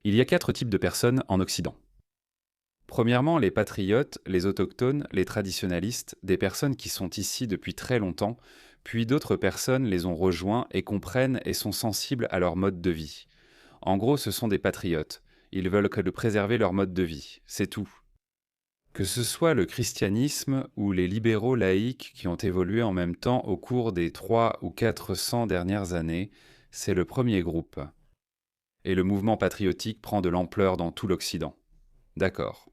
Il y a 4 types de personnes en Occident. Premièrement, les patriotes, les autochtones, les traditionalistes, des personnes qui sont ici depuis très longtemps, puis d'autres personnes les ont rejoints et comprennent et sont sensibles à leur mode de vie. En gros, ce sont des patriotes. Ils veulent que de préserver leur mode de vie, c'est tout. Que ce soit le christianisme ou les libéraux laïcs qui ont évolué en même temps au cours des 300 ou 400 dernières années, c'est le premier groupe. Et le mouvement patriotique prend de l'ampleur dans tout l'Occident. D'accord.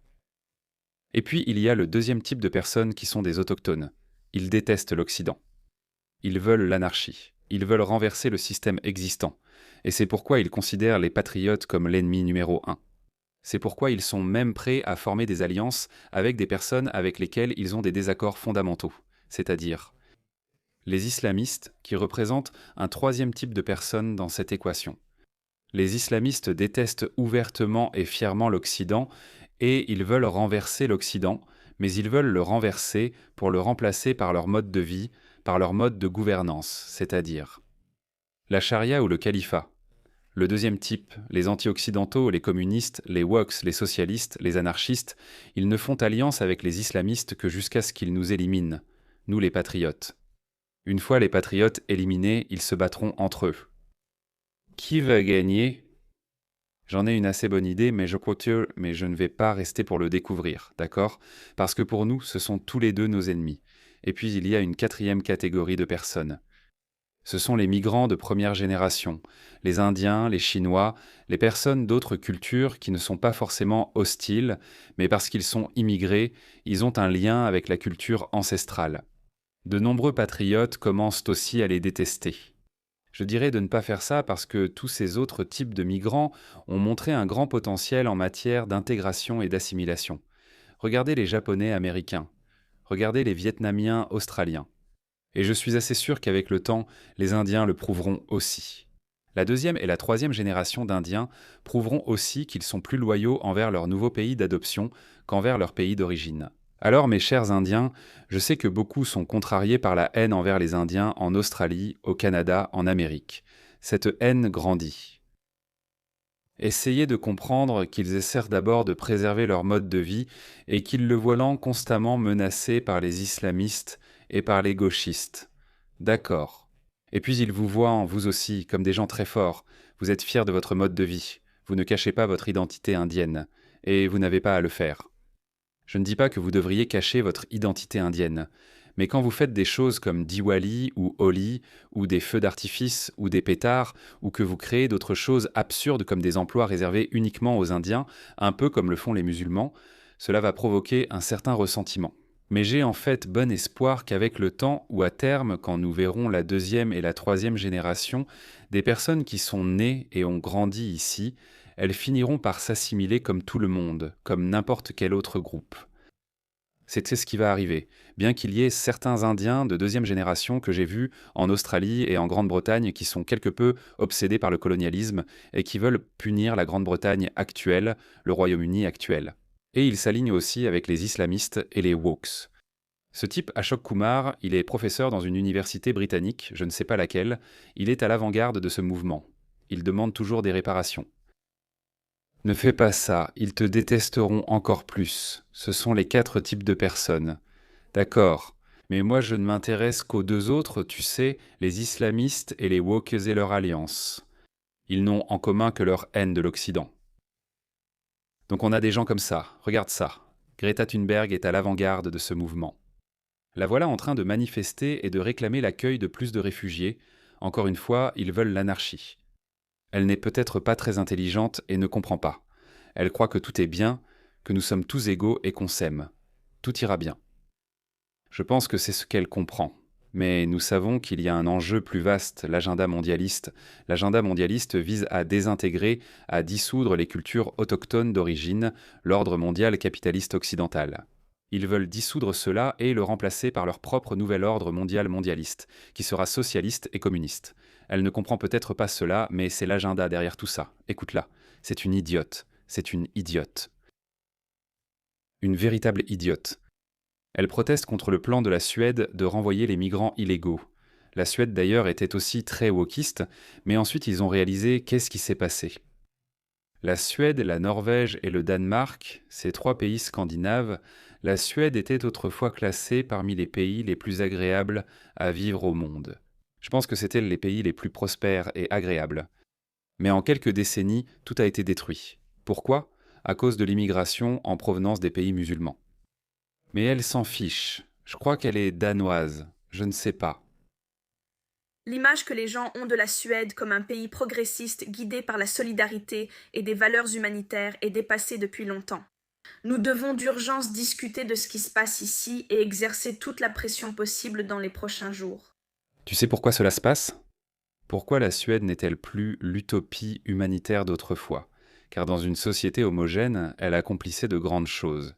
Et puis il y a le deuxième type de personnes qui sont des autochtones. Ils détestent l'Occident. Ils veulent l'anarchie. Ils veulent renverser le système existant. Et c'est pourquoi ils considèrent les patriotes comme l'ennemi numéro un. C'est pourquoi ils sont même prêts à former des alliances avec des personnes avec lesquelles ils ont des désaccords fondamentaux, c'est-à-dire les islamistes qui représentent un troisième type de personnes dans cette équation. Les islamistes détestent ouvertement et fièrement l'Occident et ils veulent renverser l'Occident, mais ils veulent le renverser pour le remplacer par leur mode de vie, par leur mode de gouvernance, c'est-à-dire la charia ou le califat. Le deuxième type, les anti-occidentaux, les communistes, les woks, les socialistes, les anarchistes, ils ne font alliance avec les islamistes que jusqu'à ce qu'ils nous éliminent, nous les patriotes. Une fois les patriotes éliminés, ils se battront entre eux. Qui va gagner? J'en ai une assez bonne idée, mais je ne vais pas rester pour le découvrir, d'accord? Parce que pour nous, ce sont tous les deux nos ennemis. Et puis il y a une quatrième catégorie de personnes. Ce sont les migrants de première génération, les Indiens, les Chinois, les personnes d'autres cultures qui ne sont pas forcément hostiles, mais parce qu'ils sont immigrés, ils ont un lien avec la culture ancestrale. De nombreux patriotes commencent aussi à les détester. Je dirais de ne pas faire ça parce que tous ces autres types de migrants ont montré un grand potentiel en matière d'intégration et d'assimilation. Regardez les Japonais américains, regardez les Vietnamiens australiens. Et je suis assez sûr qu'avec le temps, les Indiens le prouveront aussi. La deuxième et la troisième génération d'Indiens prouveront aussi qu'ils sont plus loyaux envers leur nouveau pays d'adoption qu'envers leur pays d'origine. Alors, mes chers Indiens, je sais que beaucoup sont contrariés par la haine envers les Indiens en Australie, au Canada, en Amérique. Cette haine grandit. Essayez de comprendre qu'ils essaient d'abord de préserver leur mode de vie et qu'ils le voient constamment menacé par les islamistes et par les gauchistes. D'accord. Et puis ils vous voient, vous aussi, comme des gens très forts. Vous êtes fiers de votre mode de vie. Vous ne cachez pas votre identité indienne. Et vous n'avez pas à le faire. Je ne dis pas que vous devriez cacher votre identité indienne. Mais quand vous faites des choses comme Diwali ou Holi, ou des feux d'artifice, ou des pétards, ou que vous créez d'autres choses absurdes comme des emplois réservés uniquement aux Indiens, un peu comme le font les musulmans, cela va provoquer un certain ressentiment. Mais j'ai en fait bon espoir qu'avec le temps, ou à terme, quand nous verrons la deuxième et la troisième génération, des personnes qui sont nées et ont grandi ici, elles finiront par s'assimiler comme tout le monde, comme n'importe quel autre groupe. C'est ce qui va arriver, bien qu'il y ait certains Indiens de deuxième génération que j'ai vus en Australie et en Grande-Bretagne qui sont quelque peu obsédés par le colonialisme et qui veulent punir la Grande-Bretagne actuelle, le Royaume-Uni actuel. Et ils s'alignent aussi avec les islamistes et les woks. Ce type, Ashok Kumar, il est professeur dans une université britannique, je ne sais pas laquelle, il est à l'avant-garde de ce mouvement. Il demande toujours des réparations. Ne fais pas ça, ils te détesteront encore plus. Ce sont les 4 types de personnes. D'accord, mais moi je ne m'intéresse qu'aux deux autres, tu sais, les islamistes et les woke et leur alliance. Ils n'ont en commun que leur haine de l'Occident. Donc on a des gens comme ça, regarde ça. Greta Thunberg est à l'avant-garde de ce mouvement. La voilà en train de manifester et de réclamer l'accueil de plus de réfugiés. Encore une fois, ils veulent l'anarchie. Elle n'est peut-être pas très intelligente et ne comprend pas. Elle croit que tout est bien, que nous sommes tous égaux et qu'on s'aime. Tout ira bien. Je pense que c'est ce qu'elle comprend. Mais nous savons qu'il y a un enjeu plus vaste, l'agenda mondialiste. L'agenda mondialiste vise à désintégrer, à dissoudre les cultures autochtones d'origine, l'ordre mondial capitaliste occidental. Ils veulent dissoudre cela et le remplacer par leur propre nouvel ordre mondial mondialiste, qui sera socialiste et communiste. Elle ne comprend peut-être pas cela, mais c'est l'agenda derrière tout ça. Écoute-la. C'est une idiote. C'est une idiote. Une véritable idiote. Elle proteste contre le plan de la Suède de renvoyer les migrants illégaux. La Suède d'ailleurs était aussi très wokiste, mais ensuite ils ont réalisé qu'est-ce qui s'est passé. La Suède, la Norvège et le Danemark, ces 3 pays scandinaves, la Suède était autrefois classée parmi les pays les plus agréables à vivre au monde. Je pense que c'était les pays les plus prospères et agréables. Mais en quelques décennies, tout a été détruit. Pourquoi? À cause de l'immigration en provenance des pays musulmans. Mais elle s'en fiche. Je crois qu'elle est danoise. Je ne sais pas. L'image que les gens ont de la Suède comme un pays progressiste guidé par la solidarité et des valeurs humanitaires est dépassée depuis longtemps. Nous devons d'urgence discuter de ce qui se passe ici et exercer toute la pression possible dans les prochains jours. Tu sais pourquoi cela se passe? Pourquoi la Suède n'est-elle plus l'utopie humanitaire d'autrefois? Car dans une société homogène, elle accomplissait de grandes choses.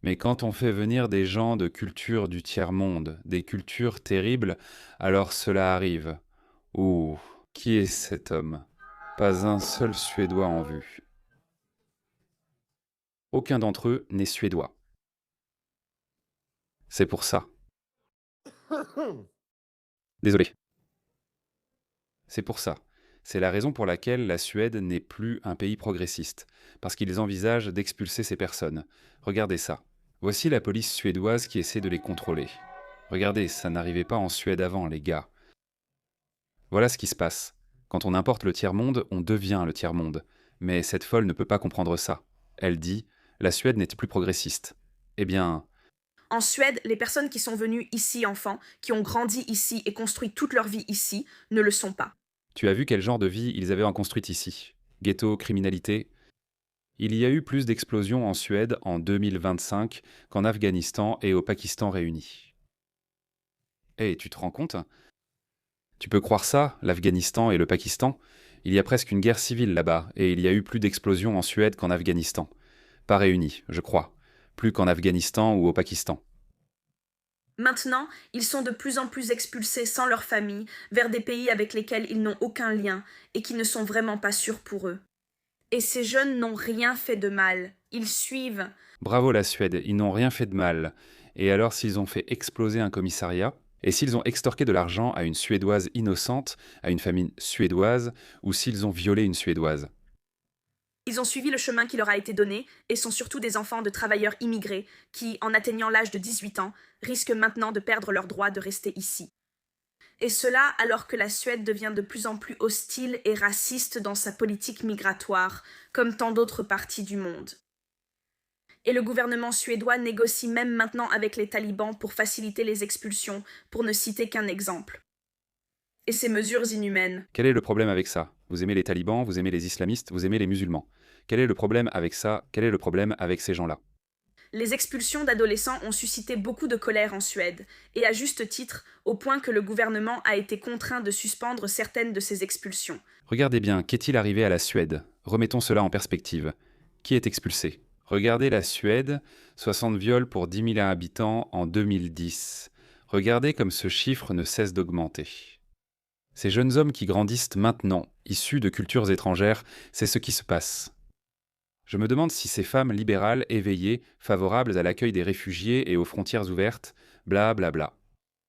Mais quand on fait venir des gens de cultures du tiers-monde, des cultures terribles, alors cela arrive. Ouh, qui est cet homme? Pas un seul Suédois en vue. Aucun d'entre eux n'est suédois. C'est pour ça. Désolé. C'est pour ça. C'est la raison pour laquelle la Suède n'est plus un pays progressiste, parce qu'ils envisagent d'expulser ces personnes. Regardez ça. Voici la police suédoise qui essaie de les contrôler. Regardez, ça n'arrivait pas en Suède avant, les gars. Voilà ce qui se passe. Quand on importe le tiers-monde, on devient le tiers-monde. Mais cette folle ne peut pas comprendre ça. Elle dit « La Suède n'est plus progressiste ». Eh bien, En Suède, les personnes qui sont venues ici enfants, qui ont grandi ici et construit toute leur vie ici, ne le sont pas. tu as vu quel genre de vie ils avaient en construite ici? Ghetto, criminalité. Il y a eu plus d'explosions en Suède en 2025 qu'en Afghanistan et au Pakistan réunis. Eh, tu te rends compte? Tu peux croire ça, l'Afghanistan et le Pakistan? Il y a presque une guerre civile là-bas, et il y a eu plus d'explosions en Suède qu'en Afghanistan. Pas réunis, je crois. Plus qu'en Afghanistan ou au Pakistan. Maintenant, ils sont de plus en plus expulsés sans leur famille vers des pays avec lesquels ils n'ont aucun lien et qui ne sont vraiment pas sûrs pour eux. Et ces jeunes n'ont rien fait de mal. Ils suivent. Bravo la Suède, ils n'ont rien fait de mal. Et alors s'ils ont fait exploser un commissariat? Et s'ils ont extorqué de l'argent à une Suédoise innocente, à une famille suédoise, ou s'ils ont violé une Suédoise? Ils ont suivi le chemin qui leur a été donné et sont surtout des enfants de travailleurs immigrés qui, en atteignant l'âge de 18 ans, risquent maintenant de perdre leur droit de rester ici. Et cela alors que la Suède devient de plus en plus hostile et raciste dans sa politique migratoire, comme tant d'autres parties du monde. Et le gouvernement suédois négocie même maintenant avec les talibans pour faciliter les expulsions, pour ne citer qu'un exemple. Et ces mesures inhumaines. Quel est le problème avec ça? Vous aimez les talibans, vous aimez les islamistes, vous aimez les musulmans. Quel est le problème avec ça? Quel est le problème avec ces gens-là? Les expulsions d'adolescents ont suscité beaucoup de colère en Suède, et à juste titre, au point que le gouvernement a été contraint de suspendre certaines de ces expulsions. Regardez bien, qu'est-il arrivé à la Suède? Remettons cela en perspective. Qui est expulsé? Regardez la Suède, 60 viols pour 10 000 habitants en 2010. Regardez comme ce chiffre ne cesse d'augmenter. Ces jeunes hommes qui grandissent maintenant, issus de cultures étrangères, c'est ce qui se passe. Je me demande si ces femmes libérales, éveillées, favorables à l'accueil des réfugiés et aux frontières ouvertes, bla bla bla.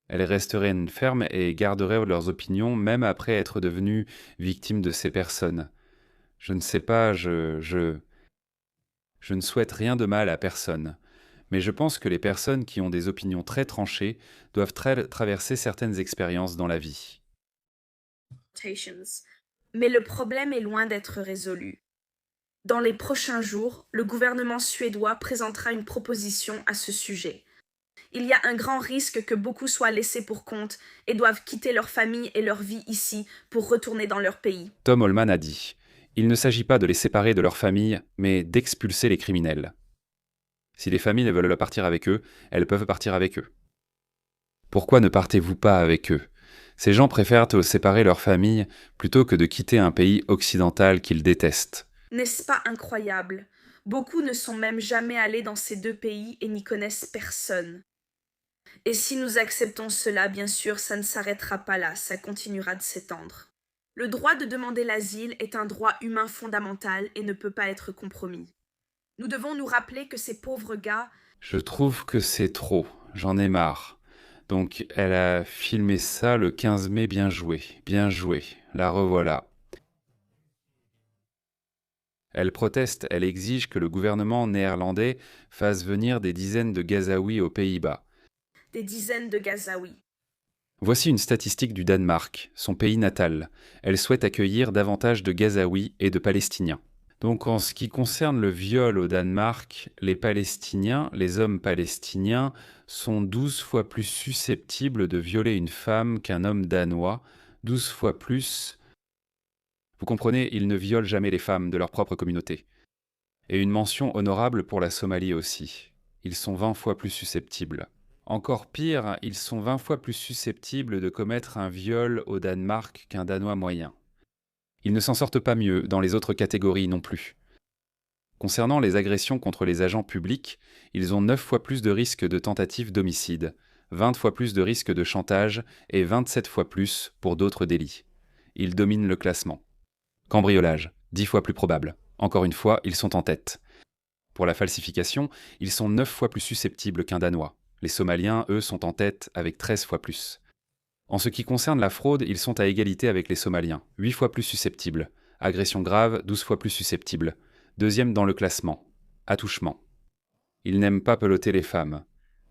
Elles resteraient fermes et garderaient leurs opinions même après être devenues victimes de ces personnes. Je ne sais pas, je ne souhaite rien de mal à personne. Mais je pense que les personnes qui ont des opinions très tranchées doivent traverser certaines expériences dans la vie. Mais le problème est loin d'être résolu. Dans les prochains jours, le gouvernement suédois présentera une proposition à ce sujet. Il y a un grand risque que beaucoup soient laissés pour compte et doivent quitter leur famille et leur vie ici pour retourner dans leur pays. Tom Holman a dit « Il ne s'agit pas de les séparer de leur famille, mais d'expulser les criminels. Si les familles veulent partir avec eux, elles peuvent partir avec eux. Pourquoi ne partez-vous pas avec eux? Ces gens préfèrent séparer leur famille plutôt que de quitter un pays occidental qu'ils détestent. » N'est-ce pas incroyable? Beaucoup ne sont même jamais allés dans ces deux pays et n'y connaissent personne. Et si nous acceptons cela, bien sûr, ça ne s'arrêtera pas là, ça continuera de s'étendre. Le droit de demander l'asile est un droit humain fondamental et ne peut pas être compromis. Nous devons nous rappeler que ces pauvres gars... Je trouve que c'est trop, j'en ai marre. Donc elle a filmé ça le 15 mai, bien joué, la revoilà. Elle proteste, elle exige que le gouvernement néerlandais fasse venir des dizaines de Gazaouis aux Pays-Bas. Des dizaines de Gazaouis. Voici une statistique du Danemark, son pays natal. Elle souhaite accueillir davantage de Gazaouis et de Palestiniens. Donc en ce qui concerne le viol au Danemark, les Palestiniens, les hommes palestiniens, sont 12 fois plus susceptibles de violer une femme qu'un homme danois, 12 fois plus. Vous comprenez, ils ne violent jamais les femmes de leur propre communauté. Et une mention honorable pour la Somalie aussi. Ils sont 20 fois plus susceptibles. Encore pire, ils sont 20 fois plus susceptibles de commettre un viol au Danemark qu'un Danois moyen. Ils ne s'en sortent pas mieux dans les autres catégories non plus. Concernant les agressions contre les agents publics, ils ont 9 fois plus de risques de tentative d'homicide, 20 fois plus de risques de chantage et 27 fois plus pour d'autres délits. Ils dominent le classement. Cambriolage, 10 fois plus probable. Encore une fois, ils sont en tête. Pour la falsification, ils sont 9 fois plus susceptibles qu'un Danois. Les Somaliens, eux, sont en tête avec 13 fois plus. En ce qui concerne la fraude, ils sont à égalité avec les Somaliens, 8 fois plus susceptibles. Agression grave, 12 fois plus susceptibles. Deuxième dans le classement. Attouchement. Ils n'aiment pas peloter les femmes.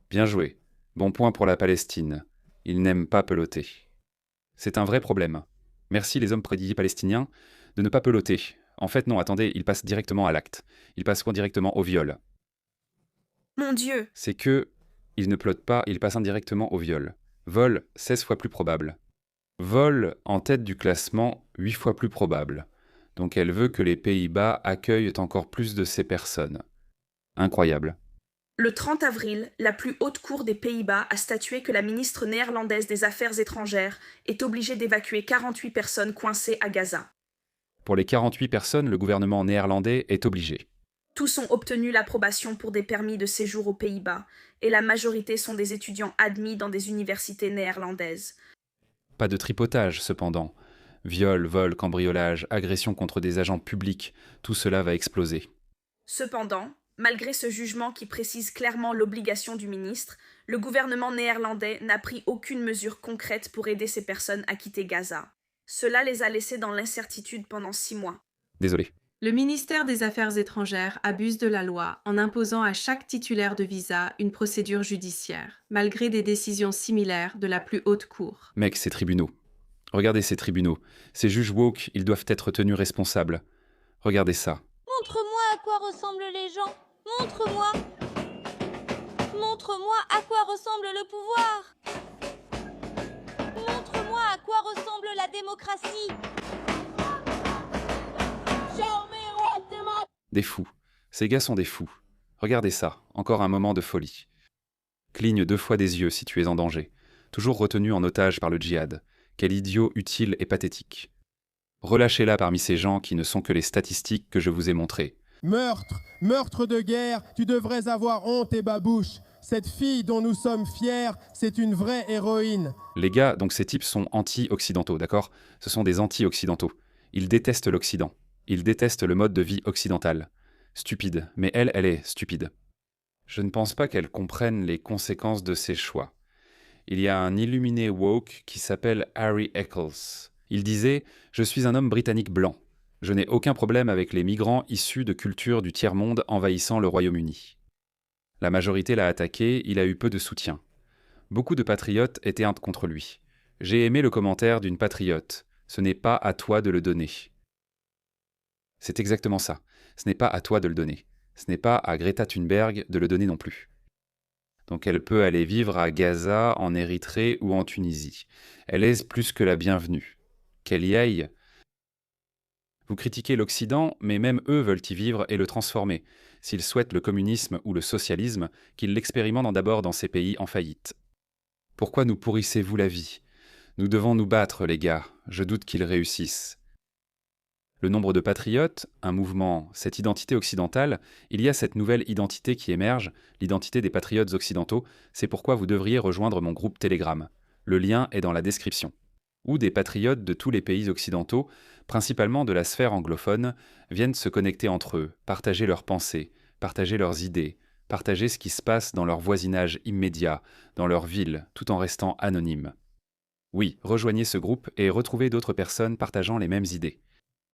Bien joué. Bon point pour la Palestine. Ils n'aiment pas peloter. C'est un vrai problème. Merci les hommes prédits palestiniens de ne pas peloter. En fait, non, attendez, ils passent directement à l'acte. Ils passent directement au viol. Mon Dieu! C'est que ils ne pelotent pas, ils passent indirectement au viol. Vol, 16 fois plus probable. Vol, en tête du classement, 8 fois plus probable. Donc elle veut que les Pays-Bas accueillent encore plus de ces personnes. Incroyable. Le 30 avril, la plus haute cour des Pays-Bas a statué que la ministre néerlandaise des Affaires étrangères est obligée d'évacuer 48 personnes coincées à Gaza. Pour les 48 personnes, le gouvernement néerlandais est obligé. Tous ont obtenu l'approbation pour des permis de séjour aux Pays-Bas, et la majorité sont des étudiants admis dans des universités néerlandaises. Pas de tripotage, cependant. Viol, vol, cambriolage, agression contre des agents publics, tout cela va exploser. Cependant, malgré ce jugement qui précise clairement l'obligation du ministre, le gouvernement néerlandais n'a pris aucune mesure concrète pour aider ces personnes à quitter Gaza. Cela les a laissés dans l'incertitude pendant 6 mois. Désolé. Le ministère des Affaires étrangères abuse de la loi en imposant à chaque titulaire de visa une procédure judiciaire, malgré des décisions similaires de la plus haute cour. Mec, ces tribunaux. Regardez ces tribunaux. Ces juges woke, ils doivent être tenus responsables. Regardez ça. Montre-moi à quoi ressemblent les gens. Montre-moi. Montre-moi à quoi ressemble le pouvoir. Montre-moi à quoi ressemble la démocratie. Des fous. Ces gars sont des fous. Regardez ça, encore un moment de folie. Cligne 2 fois des yeux si tu es en danger. Toujours retenu en otage par le djihad. Quel idiot utile et pathétique. Relâchez-la parmi ces gens qui ne sont que les statistiques que je vous ai montrées. Meurtre, meurtre de guerre, tu devrais avoir honte et babouche. Cette fille dont nous sommes fiers, c'est une vraie héroïne. Les gars, donc ces types sont anti-occidentaux, d'accord ? Ce sont des anti-occidentaux. Ils détestent l'Occident. Ils détestent le mode de vie occidental. Stupide, mais elle est stupide. Je ne pense pas qu'elle comprenne les conséquences de ses choix. Il y a un illuminé woke qui s'appelle Harry Eccles. Il disait « Je suis un homme britannique blanc. Je n'ai aucun problème avec les migrants issus de cultures du tiers-monde envahissant le Royaume-Uni. » La majorité l'a attaqué, il a eu peu de soutien. Beaucoup de patriotes étaient contre lui. J'ai aimé le commentaire d'une patriote. Ce n'est pas à toi de le donner. C'est exactement ça. Ce n'est pas à toi de le donner. Ce n'est pas à Greta Thunberg de le donner non plus. Donc elle peut aller vivre à Gaza, en Érythrée ou en Tunisie. Elle est plus que la bienvenue. Qu'elle y aille. Vous critiquez l'Occident, mais même eux veulent y vivre et le transformer. S'ils souhaitent le communisme ou le socialisme, qu'ils l'expérimentent d'abord dans ces pays en faillite. Pourquoi nous pourrissez-vous la vie ? Nous devons nous battre, les gars. Je doute qu'ils réussissent. Le nombre de patriotes, un mouvement, cette identité occidentale, il y a cette nouvelle identité qui émerge, l'identité des patriotes occidentaux, c'est pourquoi vous devriez rejoindre mon groupe Telegram. Le lien est dans la description. Où des patriotes de tous les pays occidentaux, principalement de la sphère anglophone, viennent se connecter entre eux, partager leurs pensées, partager leurs idées, partager ce qui se passe dans leur voisinage immédiat, dans leur ville, tout en restant anonymes. Oui, rejoignez ce groupe et retrouvez d'autres personnes partageant les mêmes idées.